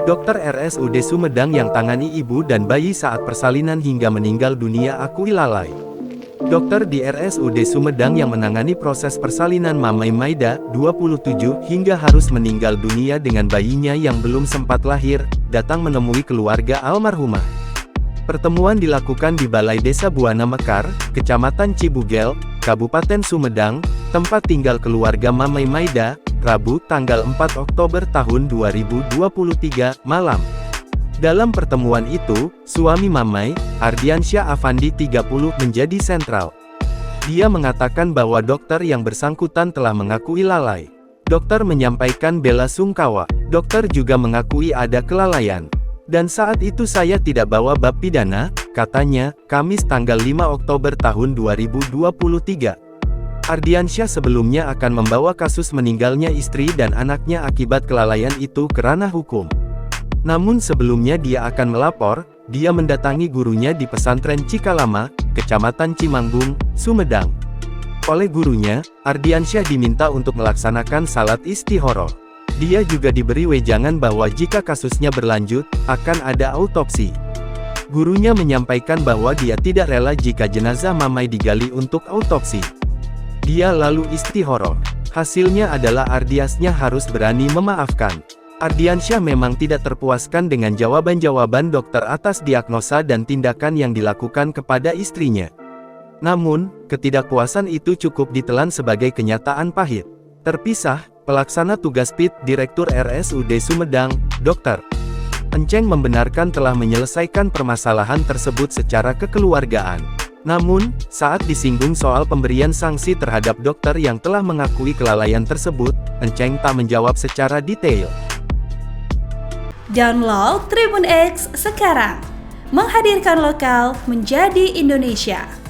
Dokter RSUD Sumedang yang tangani ibu dan bayi saat persalinan hingga meninggal dunia akui lalai. Dokter di RSUD Sumedang yang menangani proses persalinan Mamai Maida, 27, hingga harus meninggal dunia dengan bayinya yang belum sempat lahir, datang menemui keluarga almarhumah. Pertemuan dilakukan di Balai Desa Buana Mekar, Kecamatan Cibugel, Kabupaten Sumedang, tempat tinggal keluarga Mamai Maida, Rabu, tanggal 4 Oktober tahun 2023, malam. Dalam pertemuan itu, suami Mamai, Ardiansyah Afandi 30, menjadi sentral. Dia mengatakan bahwa dokter yang bersangkutan telah mengakui lalai. Dokter menyampaikan bela sungkawa. Dokter juga mengakui ada kelalaian. Dan saat itu saya tidak bawa bab pidana, katanya, Kamis tanggal 5 Oktober tahun 2023. Ardiansyah sebelumnya akan membawa kasus meninggalnya istri dan anaknya akibat kelalaian itu ke ranah hukum. Namun sebelumnya dia akan melapor, dia mendatangi gurunya di pesantren Cikalama, Kecamatan Cimanggung, Sumedang. Oleh gurunya, Ardiansyah diminta untuk melaksanakan salat istihoroh. Dia juga diberi wejangan bahwa jika kasusnya berlanjut, akan ada autopsi. Gurunya menyampaikan bahwa dia tidak rela jika jenazah Mamai digali untuk autopsi. Dia lalu istihoroh. Hasilnya adalah Ardiansyah harus berani memaafkan. Ardiansyah memang tidak terpuaskan dengan jawaban-jawaban dokter atas diagnosa dan tindakan yang dilakukan kepada istrinya. Namun, ketidakpuasan itu cukup ditelan sebagai kenyataan pahit. Terpisah, pelaksana tugas PIT Direktur RSUD Sumedang, Dr. Enceng membenarkan telah menyelesaikan permasalahan tersebut secara kekeluargaan. Namun, saat disinggung soal pemberian sanksi terhadap dokter yang telah mengakui kelalaian tersebut, Enceng tak menjawab secara detail. Download Tribun X sekarang, menghadirkan lokal menjadi Indonesia.